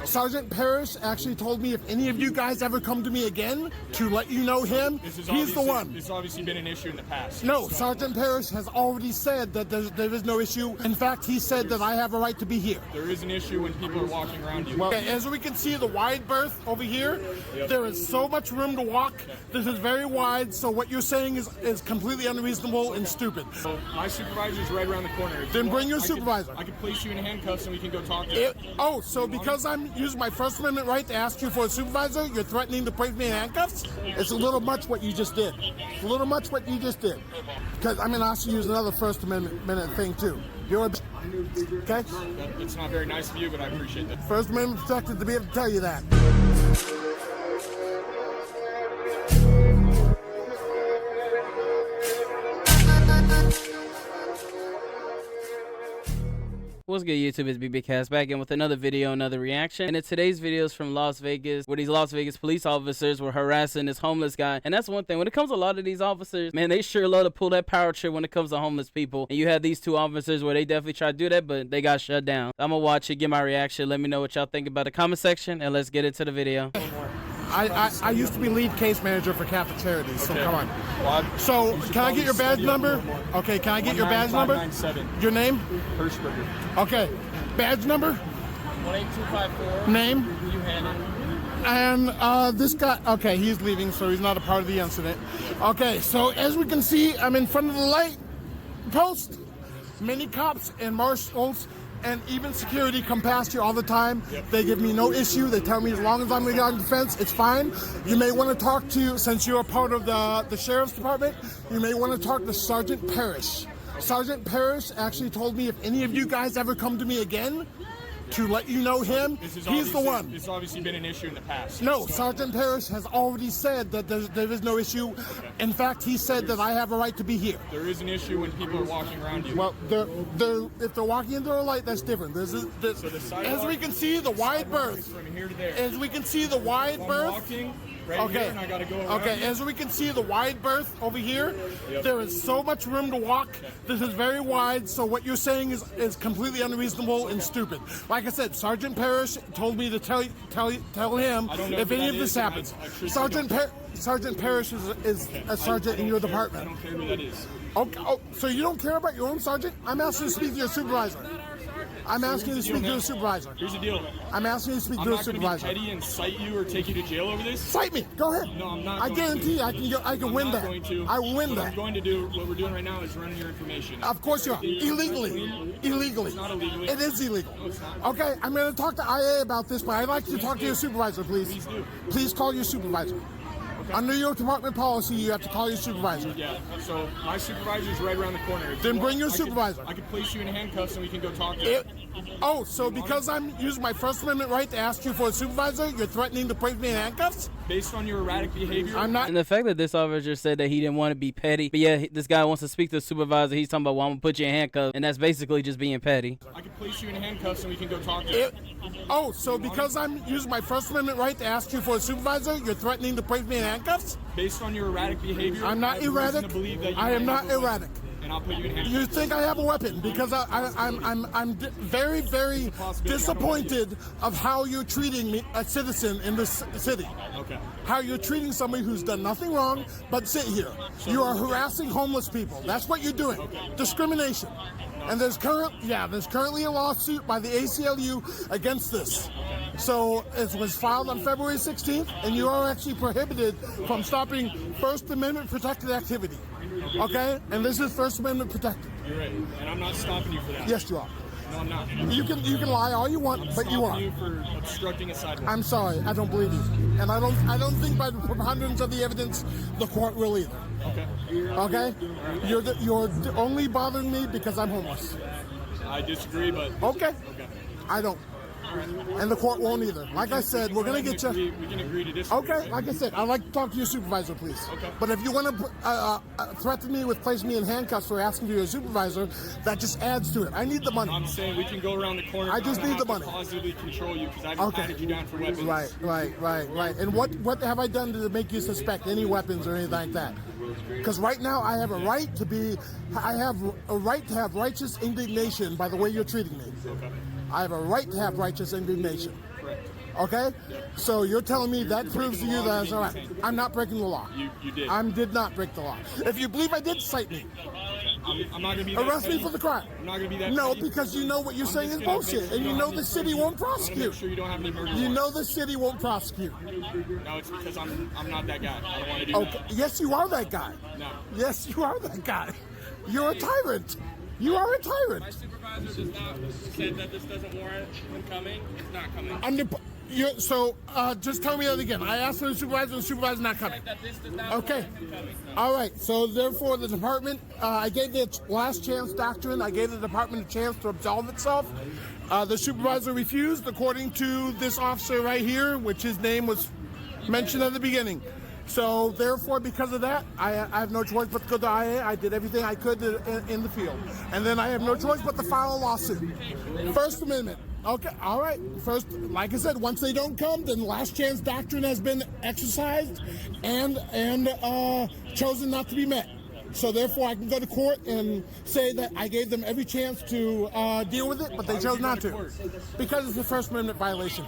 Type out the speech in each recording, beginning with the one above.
Sergeant Parrish actually told me if any of you guys ever come to me again to let you know him, he's the one. This has obviously been an issue in the past. No, Sergeant Parrish has already said that there is no issue. In fact, he said that I have a right to be here. There is an issue when people are walking around you. Well, as we can see, the wide berth over here, there is so much room to walk. This is very wide, so what you're saying is completely unreasonable and stupid. So my supervisor's right around the corner. Then bring your supervisor. I could place you in handcuffs and we can go talk to you. So because I'm using my First Amendment right to ask you for a supervisor, you're threatening to place me in handcuffs? It's a little much what you just did. It's a little much what you just did. Because I'm going to also use another First Amendment thing too. You're a okay? It's not very nice of you, but I appreciate that. First Amendment protected to be able to tell you that. What's good, YouTube? It's BBcast back in with another video, another reaction. And in today's video is from Las Vegas, where these Las Vegas police officers were harassing this homeless guy. And that's one thing, when it comes to a lot of these officers, man, they sure love to pull that power trip when it comes to homeless people. And you have these two officers where they definitely try to do that, but they got shut down. I'm gonna watch it, get my reaction. Let me know what y'all think about the comment section, and let's get into the video. I used to be lead case manager for Catholic Charities, so come on. Well, So, can I get your badge number? Okay, can I get your badge number? 19597. Your name? Hirschberger. Okay, badge number? 18254. Name? You hand it. And this guy, okay, he's leaving, so he's not a part of the incident. Okay, so as we can see, I'm in front of the light post. Many cops and marshals and even security come past you all the time. They give me no issue. They tell me as long as I'm on the fence, it's fine. You may want to talk to, since you're a part of the sheriff's department, you may want to talk to Sergeant Parrish. Sergeant Parrish actually told me if any of you guys ever come to me again to let you know him, he's the one. This has obviously been an issue in the past. No, Sergeant Parrish has already said that there is no issue. In fact, he said that I have a right to be here. There is an issue when people are walking around you. Well, if they're walking into a light, that's different. As we can see, the wide berth. From here to there. As we can see, the wide berth. Walking right here, and I gotta go around. Okay, as we can see, the wide berth over here, there is so much room to walk. This is very wide, so what you're saying is completely unreasonable and stupid. Like I said, Sergeant Parrish told me to tell him if any of this happens. Sergeant Parrish is a sergeant in your department. I don't care who that is. Okay, so you don't care about your own sergeant? I'm asking you to speak to your supervisor. I'm asking you to speak to the supervisor. Here's the deal. I'm asking you to speak to the supervisor. I'm not going to be petty and cite you or take you to jail over this. Cite me. Go ahead. No, I'm not. I guarantee I can win that. I will win What that. I'm going to do, what we're doing right now is running your information. Of course you are. Illegally. Illegally. It's not illegal. It is illegal. No, it's not. Okay, I'm going to talk to IA about this, but I'd like you to talk to your supervisor, please. Please do. Please call your supervisor. Under your department policy, you have to call your supervisor. Yeah, so my supervisor's right around the corner. Then bring your supervisor. I could place you in handcuffs and we can go talk to you. So because I'm using my First Amendment right to ask you for a supervisor, you're threatening to place me in handcuffs? Based on your erratic behavior. I'm not. And the fact that this officer said that he didn't want to be petty, but yeah, this guy wants to speak to the supervisor. He's talking about, well, I'm gonna put you in handcuffs, and that's basically just being petty. I could place you in handcuffs and we can go talk to you. So because I'm using my First Amendment right to ask you for a supervisor, you're threatening to place me in handcuffs? Based on your erratic behavior. I'm not erratic. I am not erratic. And I'll put you in handcuffs. You think I have a weapon because I'm very, very disappointed of how you're treating me, a citizen in this city. Okay. How you're treating somebody who's done nothing wrong but sit here. You are harassing homeless people. That's what you're doing. Discrimination. And there's currently a lawsuit by the ACLU against this. So it was filed on February 16th, and you are actually prohibited from stopping First Amendment protected activity. Okay? And this is First Amendment protected. You're right. And I'm not stopping you for that. Yes, you are. No, I'm not. You can lie all you want, but you are. You for obstructing a sidewalk. I'm sorry, I don't believe you, and I don't think by the preponderance of the evidence, the court will either. Okay. Okay? You're only bothering me because I'm homeless. I disagree, but Okay. I don't. And the court won't either. Like I said, we're gonna get you. We can agree to disagree. Okay, like I said, I'd like to talk to your supervisor, please. Okay. But if you want to threaten me with placing me in handcuffs for asking for your supervisor, that just adds to it. I need the money. I'm saying we can go around the corner. I just need the money. Positively control you because I've patted you down for weapons. Right. And what have I done to make you suspect any weapons or anything like that? Because right now I have a right to have righteous indignation by the way you're treating me. Okay. I have a right to have righteous indignation. Correct. Okay? So you're telling me that proves to you that it's all right. I'm not breaking the law. You did. I did not break the law. If you believe I did, cite me. I'm not gonna be that Arrest me petty. for the crime. I'm not gonna be that No, petty. because you know what you're saying is bullshit, and you know the city won't prosecute. Make sure you don't have any murder You know warrants. the city won't prosecute. No, it's because I'm not that guy. I don't want to do Okay. that. Yes, you are that guy. No. Yes, you are that guy. You're a tyrant. You are a My tyrant. supervisor does not say that this doesn't warrant him coming. It's not coming. Just tell me that again. I asked for the supervisor's not coming. That this does not Okay. warrant him coming. All right. So therefore, the department, I gave the last chance doctrine. I gave the department a chance to absolve itself. The supervisor refused, according to this officer right here, which his name was mentioned at the beginning. So therefore, because of that, I have no choice but to go to IA. I did everything I could in the field. And then I have no choice but to file a lawsuit. First Amendment. Okay, all right. First, like I said, once they don't come, then last chance doctrine has been exercised and chosen not to be met. So therefore, I can go to court and say that I gave them every chance to deal with it, but they chose not to. Because it's a First Amendment violation.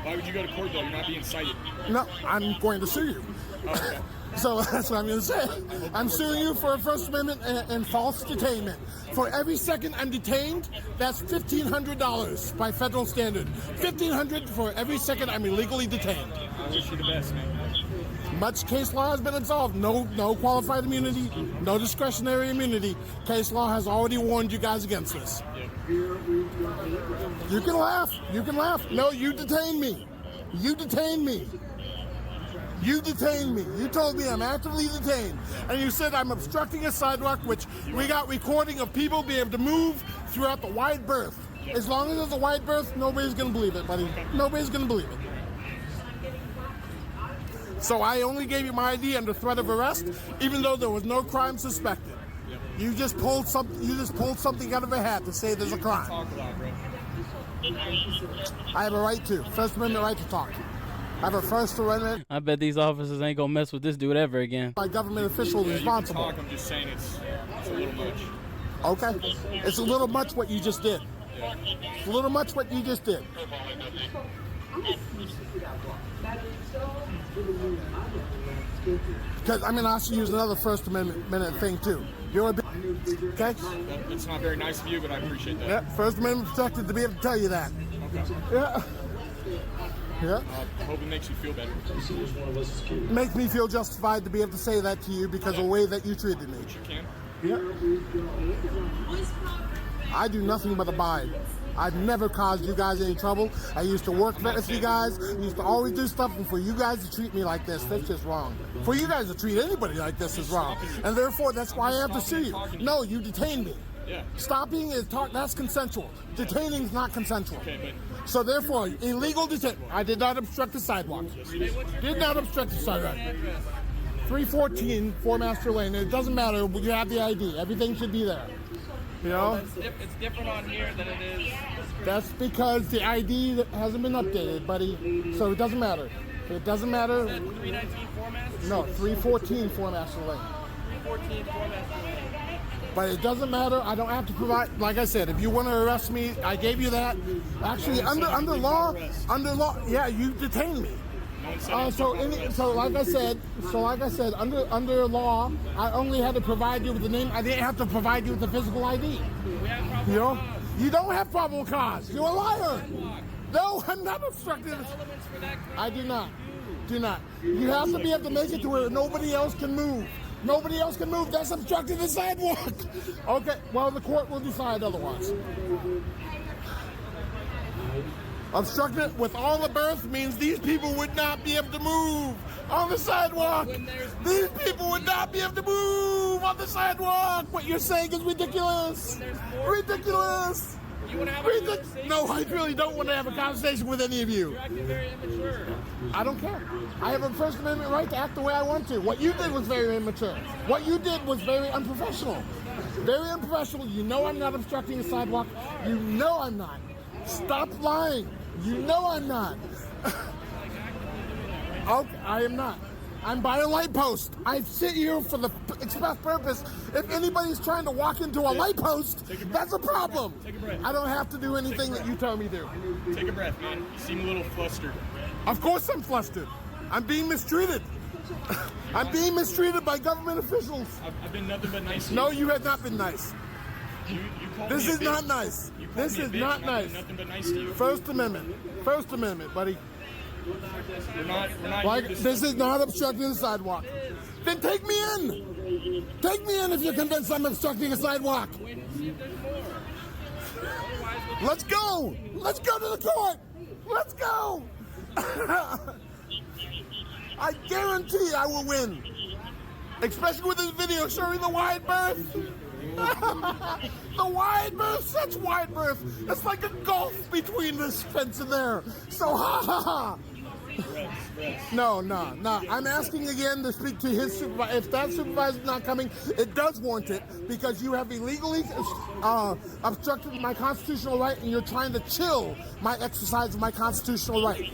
Why would you go to court though? You're not being cited. No, I'm going to sue you. Okay. So that's what I'm going to say. I'm suing you for a First Amendment and false detainment. For every second I'm detained, that's $1,500 by federal standard. $1,500 for every second I'm illegally detained. I wish you the best, man. Much case law has been absolved. No qualified immunity, no discretionary immunity. Case law has already warned you guys against this. You can laugh. You can laugh. No, you detained me. You detained me. You detained me. You told me I'm actively detained. And you said I'm obstructing a sidewalk, which we got recording of people being able to move throughout the wide berth. As long as there's a wide berth, nobody's going to believe it, buddy. Nobody's going to believe it. So I only gave you my ID under threat of arrest, even though there was no crime suspected. You just pulled something out of a hat to say there's a crime. Talk a lot, bro. I have a right to. First Amendment right to talk. I have a First Amendment. I bet these officers ain't gonna mess with this dude ever again. My government official is responsible. Talk, I'm just saying it's a little much. Okay? It's a little much what you just did. It's a little much what you just did. Because I'm going to also use another First Amendment thing too. You're a okay? That's not very nice of you, but I appreciate that. Yeah, First Amendment protected to be able to tell you that. Okay. Yeah. Yeah. I hope it makes you feel better. It makes me feel justified to be able to say that to you because of the way that you treated me. You can. Yeah. I do nothing but abide. I've never caused you guys any trouble. I used to work with you guys. I used to always do stuff, and for you guys to treat me like this, that's just wrong. For you guys to treat anybody like this is wrong. And therefore, that's why I have to sue you. No, you detained me. Yeah. Stopping is that's consensual. Detaining is not consensual. Okay, So therefore, illegal detention. I did not obstruct the sidewalk. Did not obstruct the sidewalk. 314 Four Master Lane. It doesn't matter. You have the ID. Everything should be there. You know? It's different on here than it is. That's because the ID hasn't been updated, buddy. So it doesn't matter. It doesn't matter. 319 format? No, 314 Four Master Lane. 314 format. But it doesn't matter. I don't have to provide. Like I said, if you want to arrest me, I gave you that. Actually, under law, yeah, you detained me. So like I said, under law, I only had to provide you with the name. I didn't have to provide you with the physical ID. You know, you don't have probable cause. You're a liar. No, I'm not obstructing. I do not. Do not. You have to be able to make it to where nobody else can move. Nobody else can move. That's obstructing the sidewalk. Okay. Well, the court will decide otherwise. Obstructing with all the berth means these people would not be able to move on the sidewalk. These people would not be able to move on the sidewalk. What you're saying is ridiculous. Ridiculous. You want to have a conversation? No, I really don't want to have a conversation with any of you. You're acting very immature. I don't care. I have a First Amendment right to act the way I want to. What you did was very immature. What you did was very unprofessional. Very unprofessional. You know I'm not obstructing the sidewalk. You know I'm not. Stop lying. You know I'm not. Okay, I am not. I'm by a light post. I sit here for the express purpose. If anybody's trying to walk into a light post, that's a problem. Take a breath. I don't have to do anything that you tell me to. Take a breath, man. You seem a little flustered. Of course I'm flustered. I'm being mistreated. I'm being mistreated by government officials. I've been nothing but nice to you. No, you have not been nice. You called This me a is bitch. not nice. You called This me a is bitch, not and I've nice. been nothing but nice to you. First Amendment. First Amendment, buddy. We're not Like, here to this is not obstructing the sidewalk. Then take me in. Take me in if you're convinced I'm obstructing a sidewalk. Let's go. Let's go to the court. Let's go. I guarantee I will win. Especially with this video showing the wide berth. The wide berth, such wide berth. It's like a gulf between this fence and there. So ha ha ha. No. I'm asking again to speak to his supervisor. If that supervisor's not coming, it does warrant it because you have illegally obstructed my constitutional right and you're trying to chill my exercise of my constitutional right.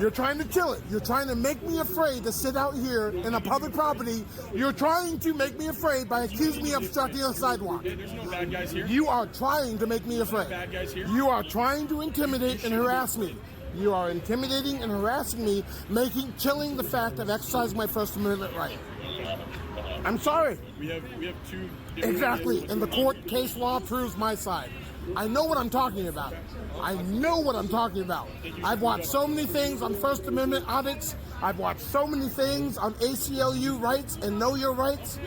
You're trying to chill it. You're trying to make me afraid to sit out here in a public property. You're trying to make me afraid by accusing me of obstructing a sidewalk. There's no bad guys here. You are trying to make me afraid. Bad guys here. You are trying to intimidate and harass me. You are intimidating and harassing me, chilling the fact of exercising my First Amendment right. I'm sorry. We have two different Exactly, ideas. and the court case law proves my side. I know what I'm talking about. I know what I'm talking about. I've watched so many things on First Amendment audits. I've watched so many things on ACLU rights and Know Your Rights.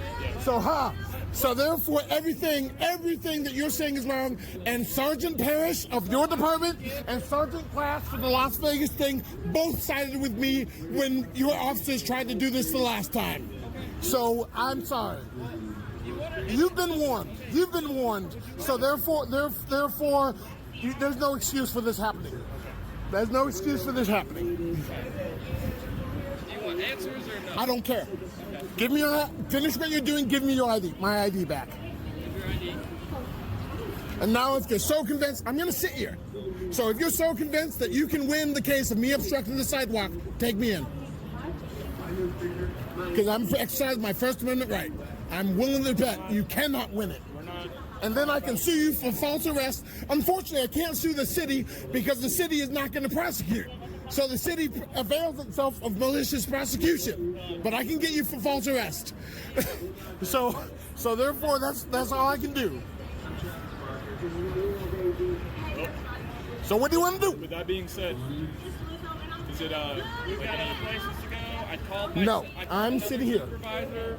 So therefore, everything that you're saying is wrong. And Sergeant Parrish of your department and Sergeant Class for the Las Vegas thing both sided with me when your officers tried to do this the last time. So I'm sorry. You've been warned. You've been warned. So therefore, there's no excuse for this happening. There's no excuse for this happening. Do you want answers or no? I don't care. Give me finish what you're doing. Give me your ID, my ID back. Your ID. And now, if you're so convinced, I'm going to sit here. So if you're so convinced that you can win the case of me obstructing the sidewalk, take me in. Because I'm exercising my First Amendment right. I'm willing to bet you cannot win it. And then I can sue you for false arrest. Unfortunately, I can't sue the city because the city is not going to prosecute. So the city avails itself of malicious prosecution. But I can get you for false arrest. So therefore, that's all I can do. So what do you want to do? With that being said, is it we've got other places to go. I called my No, I'm sitting here. supervisor,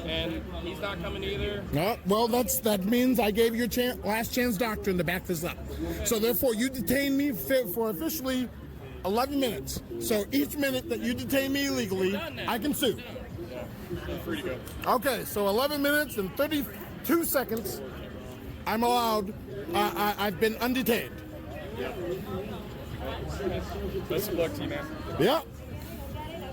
and he's not coming either. No, well, that means I gave your last chance doctrine to back this up. So therefore, you detained me for officially 11 minutes. So each minute that you detain me illegally, I can sue. You're free to go. Okay, so 11 minutes and 32 seconds, I'm allowed. I've been undetained. Best of luck to you, man. Yeah.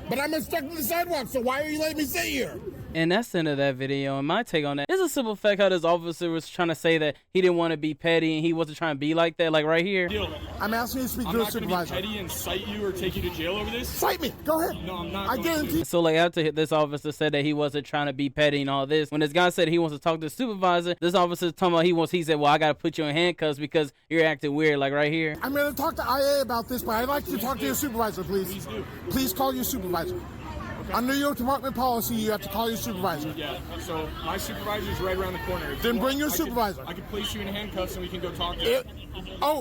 But I'm obstructing the sidewalk, so why are you letting me sit here? And that's the end of that video. And my take on that is a simple fact how this officer was trying to say that he didn't want to be petty and he wasn't trying to be like that. Like right here. Deal. I'm asking you to speak I'm to a not going to be supervisor. petty and cite you or take you to jail over this. Cite me. Go ahead. No, I'm not I going to. guarantee. So like after this officer said that he wasn't trying to be petty and all this, when this guy said he wants to talk to the supervisor, this officer talking about he said, well, I got to put you in handcuffs because you're acting weird, like right here. I'm going to talk to IA about this, but I'd like you to talk to your supervisor, please. Please do. Please call your supervisor. Under your department policy, you have to call your supervisor. Yeah, so my supervisor is right around the corner. If you Then bring your I could- supervisor. I could place you in handcuffs and we can go talk to him.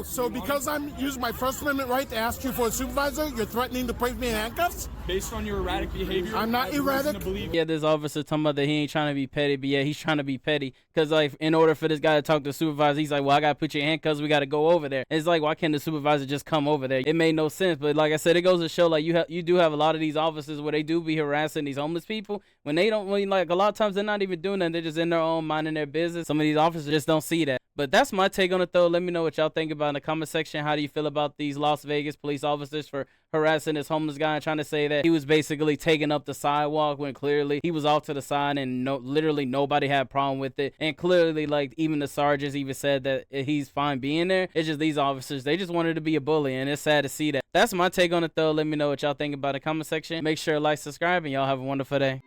So because I'm using my First Amendment right to ask you for a supervisor, you're threatening to place me in handcuffs? Based on your erratic behavior, I'm not I have reason erratic. to believe Yeah, this officer talking about that he ain't trying to be petty, but yeah, he's trying to be petty. Because, like, in order for this guy to talk to the supervisor, he's like, well, I got to put you in handcuffs, we got to go over there. It's like, why can't the supervisor just come over there? It made no sense, but like I said, it goes to show, like, you do have a lot of these officers where they do be harassing these homeless people. When they don't, like, a lot of times they're not even doing that, they're just in their own, minding their business. Some of these officers just don't see that. But that's my take on it, though. Let me know what y'all think about in the comment section. How do you feel about these Las Vegas police officers for harassing this homeless guy and trying to say that he was basically taking up the sidewalk when clearly he was off to the side and literally nobody had a problem with it. And clearly, like, even the sergeants even said that he's fine being there. It's just these officers, they just wanted to be a bully, and it's sad to see that. That's my take on it, though. Let me know what y'all think about in the comment section. Make sure to like, subscribe, and y'all have a wonderful day.